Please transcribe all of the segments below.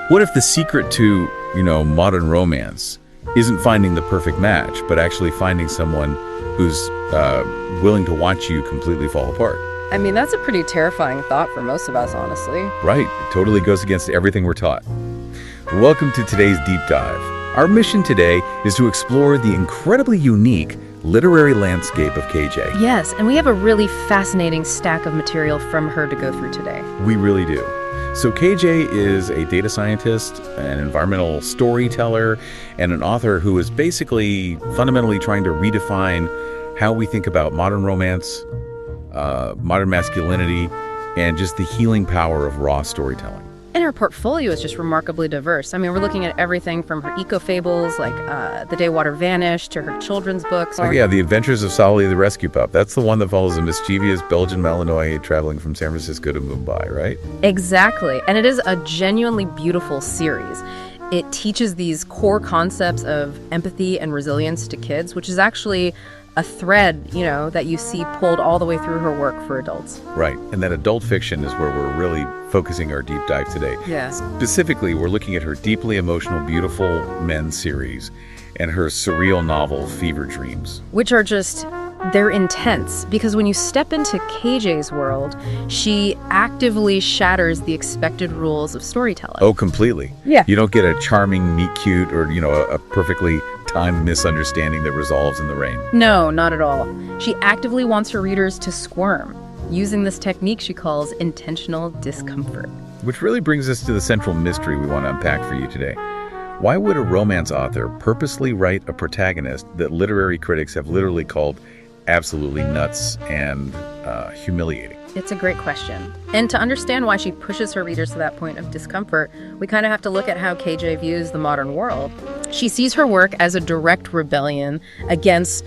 What if the secret to, modern romance isn't finding the perfect match, but actually finding someone who's willing to watch you completely fall apart? I mean, that's a pretty terrifying thought for most of us, honestly. Right. It totally goes against everything we're taught. Welcome to today's deep dive. Our mission today is to explore the incredibly unique literary landscape of KJ. Yes, and we have a really fascinating stack of material from her to go through today. We really do. So KJ is a data scientist, an environmental storyteller, and an author who is basically fundamentally trying to redefine how we think about modern romance, modern masculinity, and just the healing power of raw storytelling. And her portfolio is just remarkably diverse. I mean, we're looking at everything from her eco-fables, like The Day Water Vanished, to her children's books. Oh, yeah, The Adventures of Sally the Rescue Pup. That's the one that follows a mischievous Belgian Malinois traveling from San Francisco to Mumbai, right? Exactly. And it is a genuinely beautiful series. It teaches these core concepts of empathy and resilience to kids, which is actually a thread, that you see pulled all the way through her work for adults. Right. And that adult fiction is where we're really focusing our deep dive today. Yeah. Specifically, we're looking at her deeply emotional, beautiful men series and her surreal novel, Fever Dreams. Which are they're intense, because when you step into KJ's world, she actively shatters the expected rules of storytelling. Oh, completely. Yeah. You don't get a charming meet cute or, a perfectly timed misunderstanding that resolves in the rain. No, not at all. She actively wants her readers to squirm, using this technique she calls intentional discomfort. Which really brings us to the central mystery we want to unpack for you today. Why would a romance author purposely write a protagonist that literary critics have literally called absolutely nuts and humiliating? It's a great question. And to understand why she pushes her readers to that point of discomfort, we kind of have to look at how KJ views the modern world. She sees her work as a direct rebellion against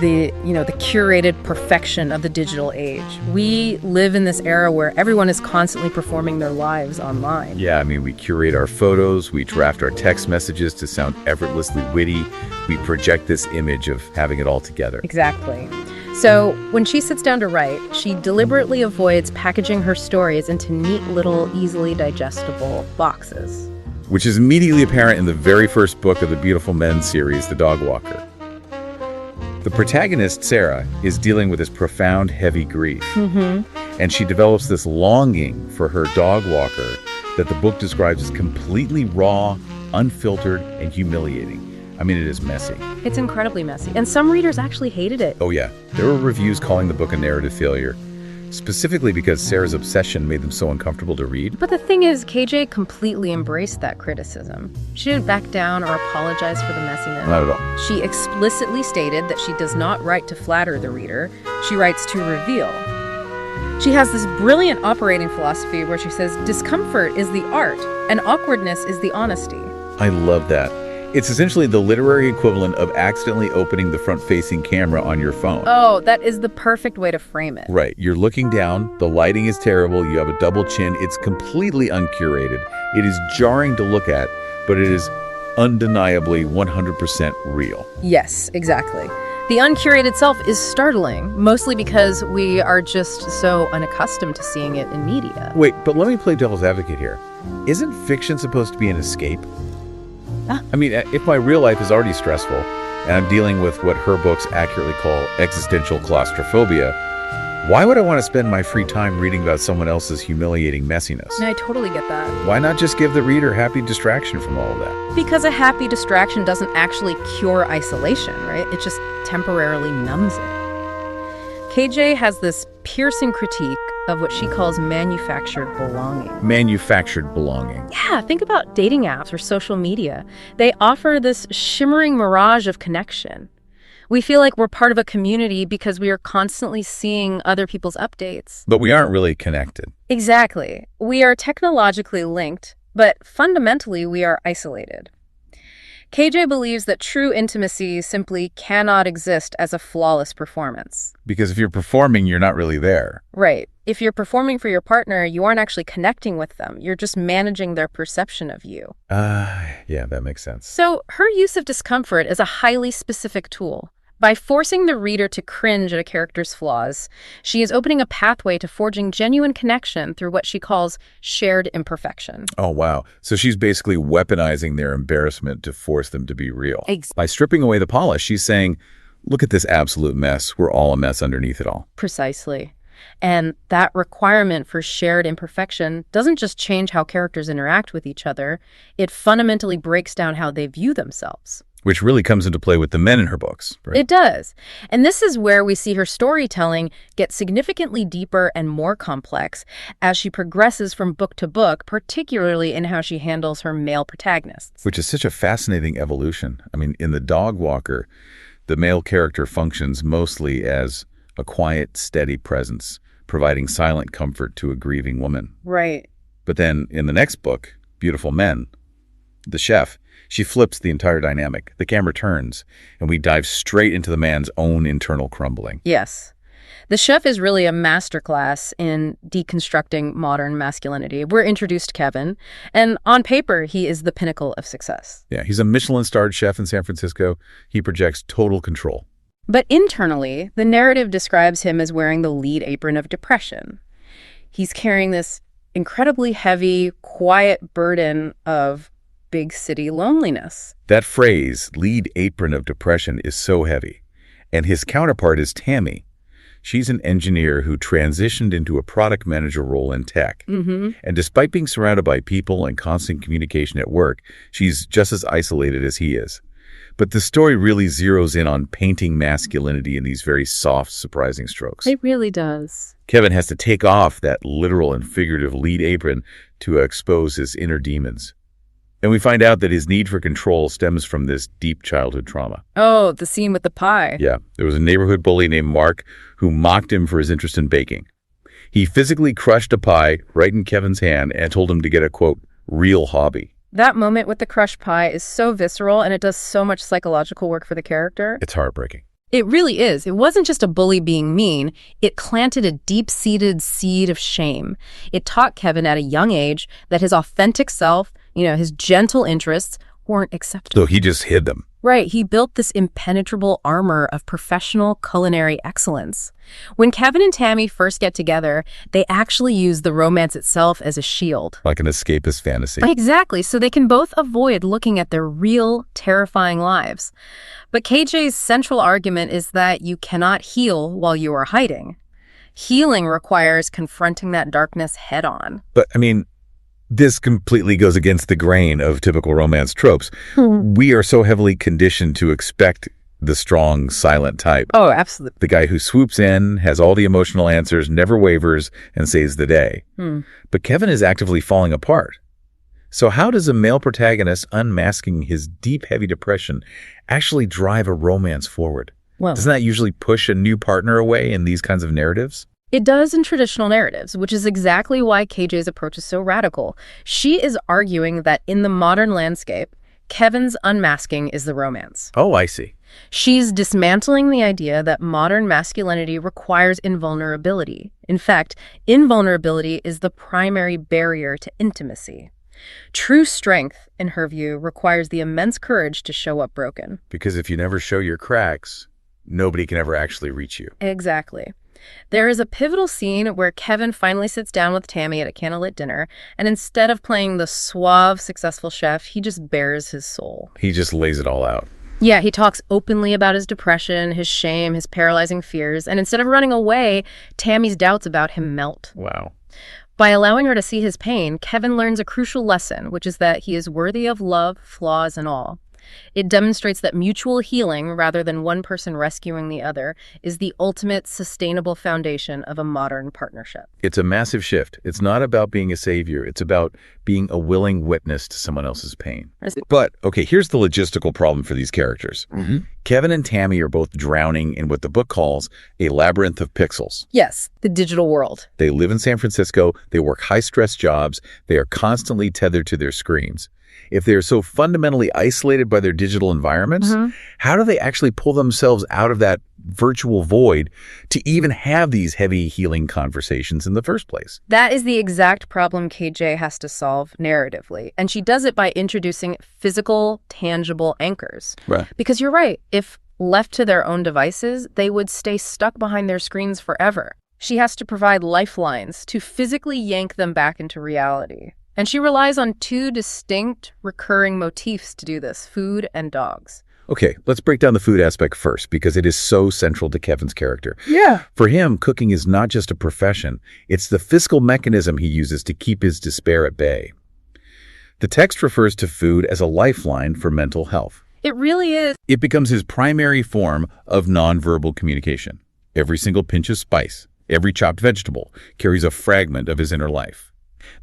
the curated perfection of the digital age. We live in this era where everyone is constantly performing their lives online. Yeah, we curate our photos, we draft our text messages to sound effortlessly witty, we project this image of having it all together. Exactly. So when she sits down to write, she deliberately avoids packaging her stories into neat little, easily digestible boxes. Which is immediately apparent in the very first book of the Beautiful Men series, The Dog Walker. The protagonist, Sarah, is dealing with this profound, heavy grief. Mm-hmm. And she develops this longing for her dog walker that the book describes as completely raw, unfiltered, and humiliating. It is messy. It's incredibly messy. And some readers actually hated it. Oh, yeah. There were reviews calling the book a narrative failure, specifically because Sarah's obsession made them so uncomfortable to read. But the thing is, KJ completely embraced that criticism. She didn't back down or apologize for the messiness. Not at all. She explicitly stated that she does not write to flatter the reader. She writes to reveal. She has this brilliant operating philosophy where she says, discomfort is the art, and awkwardness is the honesty. I love that. It's essentially the literary equivalent of accidentally opening the front-facing camera on your phone. Oh, that is the perfect way to frame it. Right. You're looking down, the lighting is terrible, you have a double chin, it's completely uncurated. It is jarring to look at, but it is undeniably 100% real. Yes, exactly. The uncurated self is startling, mostly because we are just so unaccustomed to seeing it in media. Wait, but let me play devil's advocate here. Isn't fiction supposed to be an escape? If my real life is already stressful, and I'm dealing with what her books accurately call existential claustrophobia, why would I want to spend my free time reading about someone else's humiliating messiness? I totally get that. Why not just give the reader happy distraction from all of that? Because a happy distraction doesn't actually cure isolation, right? It just temporarily numbs it. KJ has this piercing critique of what she calls manufactured belonging. Manufactured belonging. Yeah, think about dating apps or social media. They offer this shimmering mirage of connection. We feel like we're part of a community because we are constantly seeing other people's updates. But we aren't really connected. Exactly. We are technologically linked, but fundamentally we are isolated. KJ believes that true intimacy simply cannot exist as a flawless performance. Because if you're performing, you're not really there. Right. If you're performing for your partner, you aren't actually connecting with them. You're just managing their perception of you. Yeah, that makes sense. So her use of discomfort is a highly specific tool, By forcing the reader to cringe at a character's flaws, she is opening a pathway to forging genuine connection through what she calls shared imperfection. Oh, wow. So she's basically weaponizing their embarrassment to force them to be real. By stripping away the polish, she's saying, look at this absolute mess. We're all a mess underneath it all. Precisely. And that requirement for shared imperfection doesn't just change how characters interact with each other, it fundamentally breaks down how they view themselves. Which really comes into play with the men in her books, right? It does. And this is where we see her storytelling get significantly deeper and more complex as she progresses from book to book, particularly in how she handles her male protagonists. Which is such a fascinating evolution. I mean, in The Dog Walker, the male character functions mostly as a quiet, steady presence, providing silent comfort to a grieving woman. Right. But then in the next book, Beautiful Men, the chef, she flips the entire dynamic. The camera turns, and we dive straight into the man's own internal crumbling. Yes. The chef is really a masterclass in deconstructing modern masculinity. We're introduced to Kevin, and on paper, he is the pinnacle of success. Yeah, he's a Michelin-starred chef in San Francisco. He projects total control. But internally, the narrative describes him as wearing the lead apron of depression. He's carrying this incredibly heavy, quiet burden of big city loneliness. That phrase, lead apron of depression, is so heavy. And his counterpart is Tammy. She's an engineer who transitioned into a product manager role in tech. And despite being surrounded by people and constant communication at work, she's just as isolated as he is. But the story really zeroes in on painting masculinity in these very soft, surprising strokes. It really does. Kevin has to take off that literal and figurative lead apron to expose his inner demons. And we find out that his need for control stems from this deep childhood trauma. Oh, the scene with the pie. Yeah, there was a neighborhood bully named Mark who mocked him for his interest in baking. He physically crushed a pie right in Kevin's hand and told him to get a, quote, real hobby. That moment with the crushed pie is so visceral, and it does so much psychological work for the character. It's heartbreaking. It really is. It wasn't just a bully being mean. It planted a deep-seated seed of shame. It taught Kevin at a young age that his authentic self, his gentle interests, weren't acceptable. So he just hid them. Right. He built this impenetrable armor of professional culinary excellence. When Kevin and Tammy first get together, they actually use the romance itself as a shield. Like an escapist fantasy. Exactly. So they can both avoid looking at their real, terrifying lives. But KJ's central argument is that you cannot heal while you are hiding. Healing requires confronting that darkness head on. But, this completely goes against the grain of typical romance tropes. We are so heavily conditioned to expect the strong, silent type. Oh, absolutely. The guy who swoops in, has all the emotional answers, never wavers, and saves the day. But Kevin is actively falling apart. So how does a male protagonist unmasking his deep, heavy depression actually drive a romance forward? Well, doesn't that usually push a new partner away in these kinds of narratives? It does in traditional narratives, which is exactly why KJ's approach is so radical. She is arguing that in the modern landscape, Kevin's unmasking is the romance. Oh, I see. She's dismantling the idea that modern masculinity requires invulnerability. In fact, invulnerability is the primary barrier to intimacy. True strength, in her view, requires the immense courage to show up broken. Because if you never show your cracks, nobody can ever actually reach you. Exactly. There is a pivotal scene where Kevin finally sits down with Tammy at a candlelit dinner, and instead of playing the suave, successful chef, he just bares his soul. He just lays it all out. Yeah, he talks openly about his depression, his shame, his paralyzing fears, and instead of running away, Tammy's doubts about him melt. Wow. By allowing her to see his pain, Kevin learns a crucial lesson, which is that he is worthy of love, flaws, and all. It demonstrates that mutual healing, rather than one person rescuing the other, is the ultimate sustainable foundation of a modern partnership. It's a massive shift. It's not about being a savior. It's about being a willing witness to someone else's pain. But, okay, here's the logistical problem for these characters. Kevin and Tammy are both drowning in what the book calls a labyrinth of pixels. Yes, the digital world. They live in San Francisco. They work high-stress jobs. They are constantly tethered to their screens. If they're so fundamentally isolated by their digital environments, how do they actually pull themselves out of that virtual void to even have these heavy healing conversations in the first place? That is the exact problem KJ has to solve narratively. And she does it by introducing physical, tangible anchors. Right. Because you're right. If Left to their own devices, they would stay stuck behind their screens forever. She has to provide lifelines to physically yank them back into reality. And she relies on two distinct, recurring motifs to do this: food and dogs. Okay, let's break down the food aspect first, because it is so central to Kevin's character. Yeah. For him, cooking is not just a profession. It's the physical mechanism he uses to keep his despair at bay. The text refers to food as a lifeline for mental health. It really is. It becomes his primary form of nonverbal communication. Every single pinch of spice, every chopped vegetable, carries a fragment of his inner life.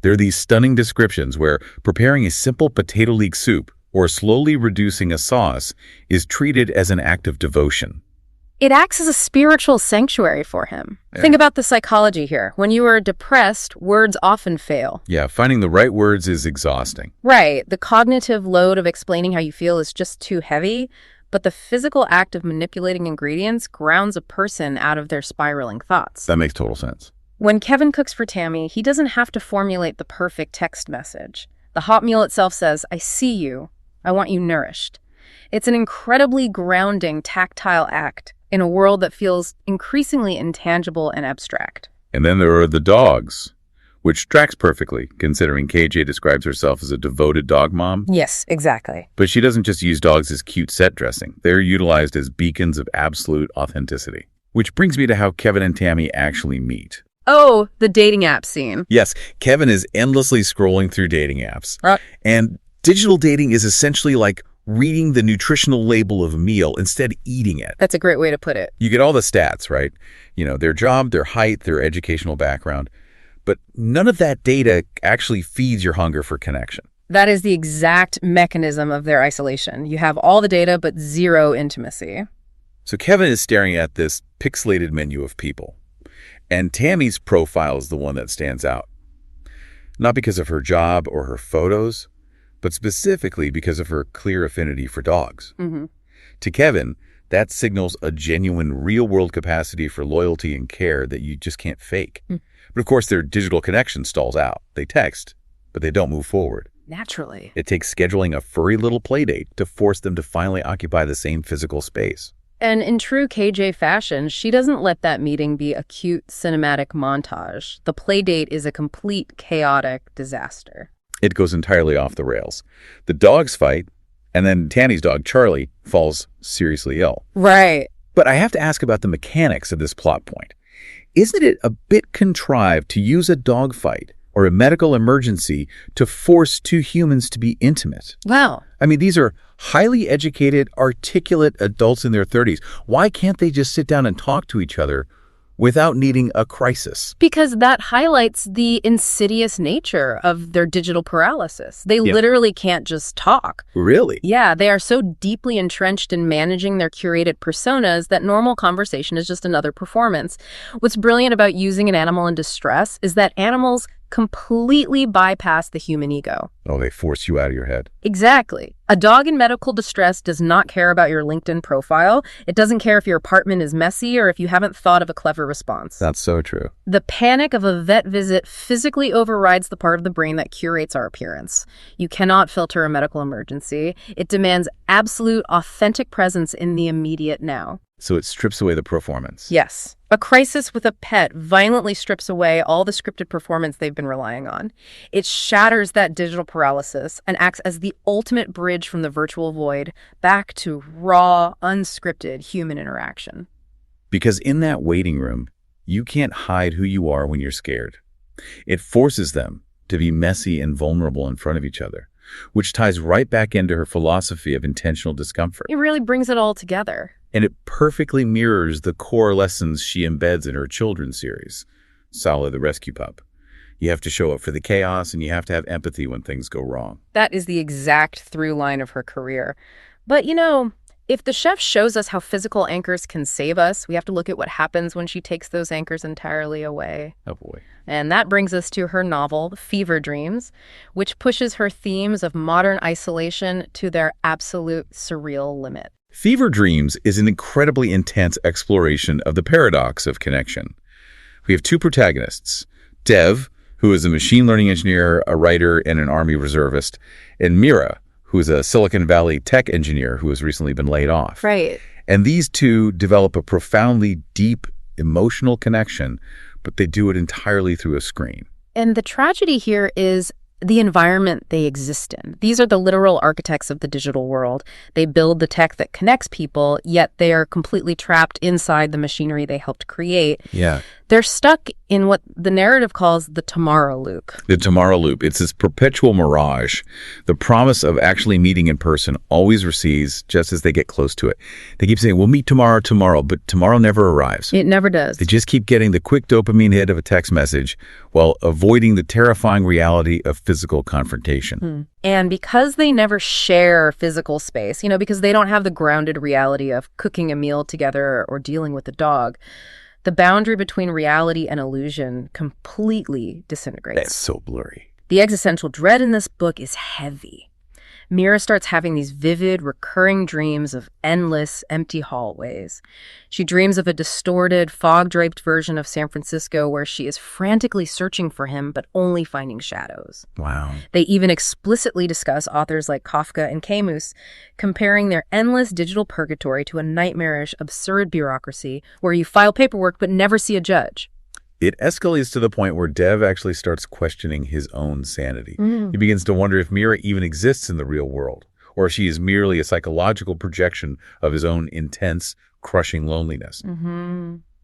There are these stunning descriptions where preparing a simple potato leek soup or slowly reducing a sauce is treated as an act of devotion. It acts as a spiritual sanctuary for him. Yeah. Think about the psychology here. When you are depressed, words often fail. Yeah, finding the right words is exhausting. Right. The cognitive load of explaining how you feel is just too heavy, but the physical act of manipulating ingredients grounds a person out of their spiraling thoughts. That makes total sense. When Kevin cooks for Tammy, he doesn't have to formulate the perfect text message. The hot meal itself says, "I see you. I want you nourished." It's an incredibly grounding, tactile act in a world that feels increasingly intangible and abstract. And then there are the dogs, which tracks perfectly, considering KJ describes herself as a devoted dog mom. Yes, exactly. But she doesn't just use dogs as cute set dressing. They're utilized as beacons of absolute authenticity. Which brings me to how Kevin and Tammy actually meet. Oh, the dating app scene. Yes, Kevin is endlessly scrolling through dating apps. Right. And digital dating is essentially like reading the nutritional label of a meal instead eating it. That's a great way to put it. You get all the stats, right? You know, their job, their height, their educational background. But none of that data actually feeds your hunger for connection. That is the exact mechanism of their isolation. You have all the data, but zero intimacy. So Kevin is staring at this pixelated menu of people. And Tammy's profile is the one that stands out. Not because of her job or her photos, but specifically because of her clear affinity for dogs. Mm-hmm. To Kevin, that signals a genuine real-world capacity for loyalty and care that you just can't fake. Mm. But of course, their digital connection stalls out. They text, but they don't move forward. Naturally. It takes scheduling a furry little playdate to force them to finally occupy the same physical space. And in true KJ fashion, she doesn't let that meeting be a cute cinematic montage. The playdate is a complete chaotic disaster. It goes entirely off the rails. The dogs fight, and then Tanny's dog, Charlie, falls seriously ill. Right. But I have to ask about the mechanics of this plot point. Isn't it a bit contrived to use a dog fight or a medical emergency to force two humans to be intimate? Wow. I mean, these are highly educated, articulate adults in their 30s. Why can't they just sit down and talk to each other without needing a crisis? Because that highlights the insidious nature of their digital paralysis. They literally can't just talk. Really? Yeah, they are so deeply entrenched in managing their curated personas that normal conversation is just another performance. What's brilliant about using an animal in distress is that animals completely bypass the human ego. Oh, they force you out of your head. Exactly. A dog in medical distress does not care about your LinkedIn profile. It doesn't care if your apartment is messy or if you haven't thought of a clever response. That's so true. The panic of a vet visit physically overrides the part of the brain that curates our appearance. You cannot filter a medical emergency. It demands absolute, authentic presence in the immediate now. So it strips away the performance. Yes. A crisis with a pet violently strips away all the scripted performance they've been relying on. It shatters that digital paralysis and acts as the ultimate bridge from the virtual void back to raw, unscripted human interaction. Because in that waiting room, you can't hide who you are when you're scared. It forces them to be messy and vulnerable in front of each other, which ties right back into her philosophy of intentional discomfort. It really brings it all together. And it perfectly mirrors the core lessons she embeds in her children's series, Sala the Rescue Pup. You have to show up for the chaos, and you have to have empathy when things go wrong. That is the exact through line of her career. But, you know, if the chef shows us how physical anchors can save us, we have to look at what happens when she takes those anchors entirely away. Oh, boy. And that brings us to her novel, Fever Dreams, which pushes her themes of modern isolation to their absolute surreal limit. Fever Dreams is an incredibly intense exploration of the paradox of connection. We have two protagonists, Dev, who is a machine learning engineer, a writer, and an Army reservist, and Mira, who is a Silicon Valley tech engineer who has recently been laid off. Right. And these two develop a profoundly deep emotional connection, but they do it entirely through a screen. And the tragedy here is the environment they exist in. These are the literal architects of the digital world. They build the tech that connects people, yet they are completely trapped inside the machinery they helped create. Yeah. They're stuck in what the narrative calls the tomorrow loop. The tomorrow loop. It's this perpetual mirage. The promise of actually meeting in person always recedes just as they get close to it. They keep saying, we'll meet tomorrow, but tomorrow never arrives. It never does. They just keep getting the quick dopamine hit of a text message while avoiding the terrifying reality of physical confrontation. And because they never share physical space, because they don't have the grounded reality of cooking a meal together or dealing with a dog, the boundary between reality and illusion completely disintegrates. That's so blurry. The existential dread in this book is heavy. Mira starts having these vivid, recurring dreams of endless, empty hallways. She dreams of a distorted, fog-draped version of San Francisco where she is frantically searching for him, but only finding shadows. Wow. They even explicitly discuss authors like Kafka and Camus, comparing their endless digital purgatory to a nightmarish, absurd bureaucracy where you file paperwork but never see a judge. It escalates to the point where Dev actually starts questioning his own sanity. He begins to wonder if Mira even exists in the real world, or if she is merely a psychological projection of his own intense, crushing loneliness.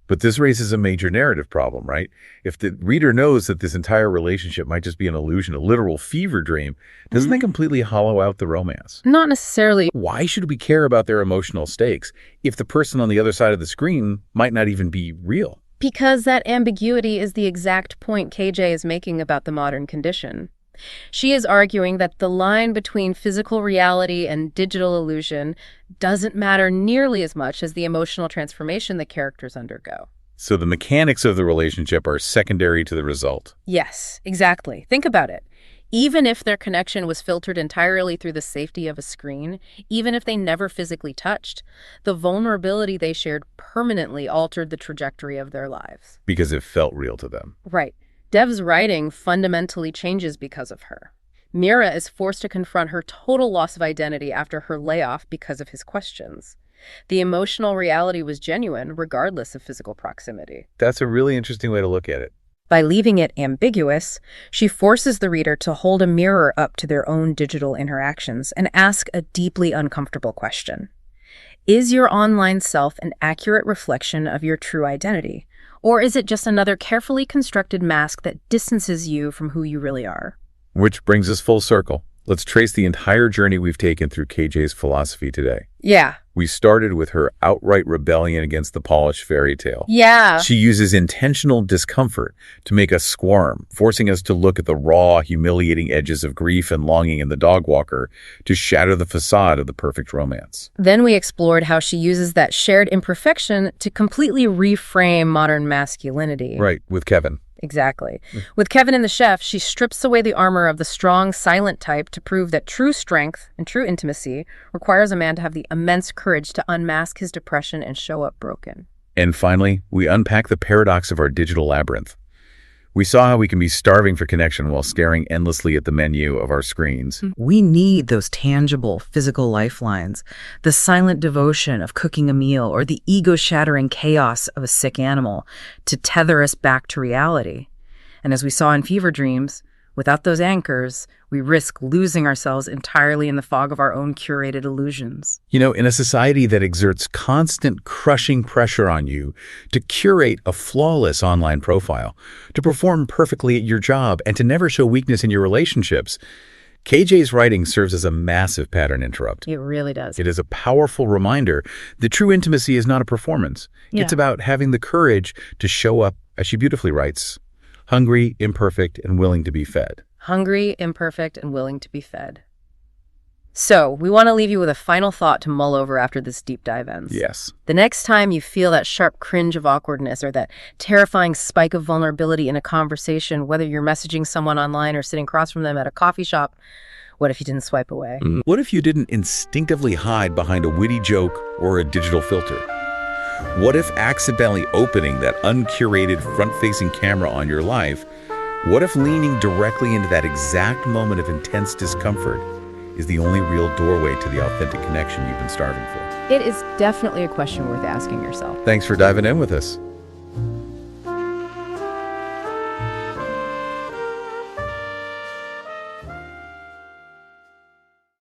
But this raises a major narrative problem, right? If the reader knows that this entire relationship might just be an illusion, a literal fever dream, doesn't that completely hollow out the romance? Not necessarily. Why should we care about their emotional stakes if the person on the other side of the screen might not even be real? Because that ambiguity is the exact point KJ is making about the modern condition. She is arguing that the line between physical reality and digital illusion doesn't matter nearly as much as the emotional transformation the characters undergo. So the mechanics of the relationship are secondary to the result. Yes, exactly. Think about it. Even if their connection was filtered entirely through the safety of a screen, even if they never physically touched, the vulnerability they shared permanently altered the trajectory of their lives. Because it felt real to them. Right. Dev's writing fundamentally changes because of her. Mira is forced to confront her total loss of identity after her layoff because of his questions. The emotional reality was genuine, regardless of physical proximity. That's a really interesting way to look at it. By leaving it ambiguous, she forces the reader to hold a mirror up to their own digital interactions and ask a deeply uncomfortable question. Is your online self an accurate reflection of your true identity? Or is it just another carefully constructed mask that distances you from who you really are? Which brings us full circle. Let's trace the entire journey we've taken through KJ's philosophy today. Yeah. We started with her outright rebellion against the polished fairy tale. Yeah. She uses intentional discomfort to make us squirm, forcing us to look at the raw, humiliating edges of grief and longing in the dog walker to shatter the facade of the perfect romance. Then we explored how she uses that shared imperfection to completely reframe modern masculinity. Right, with Kevin. Exactly. With Kevin and the chef, she strips away the armor of the strong, silent type to prove that true strength and true intimacy requires a man to have the immense courage to unmask his depression and show up broken. And finally, we unpack the paradox of our digital labyrinth. We saw how we can be starving for connection while staring endlessly at the menu of our screens. We need those tangible physical lifelines, the silent devotion of cooking a meal or the ego-shattering chaos of a sick animal to tether us back to reality. And as we saw in Fever Dreams, without those anchors, we risk losing ourselves entirely in the fog of our own curated illusions. You know, in a society that exerts constant crushing pressure on you to curate a flawless online profile, to perform perfectly at your job, and to never show weakness in your relationships, KJ's writing serves as a massive pattern interrupt. It really does. It is a powerful reminder that true intimacy is not a performance. Yeah. It's about having the courage to show up, as she beautifully writes, hungry, imperfect, and willing to be fed. Hungry, imperfect, and willing to be fed. So, we want to leave you with a final thought to mull over after this deep dive ends. Yes. The next time you feel that sharp cringe of awkwardness or that terrifying spike of vulnerability in a conversation, whether you're messaging someone online or sitting across from them at a coffee shop, what if you didn't swipe away? What if you didn't instinctively hide behind a witty joke or a digital filter? What if accidentally opening that uncurated front-facing camera on your life, what if leaning directly into that exact moment of intense discomfort is the only real doorway to the authentic connection you've been starving for? It is definitely a question worth asking yourself. Thanks for diving in with us.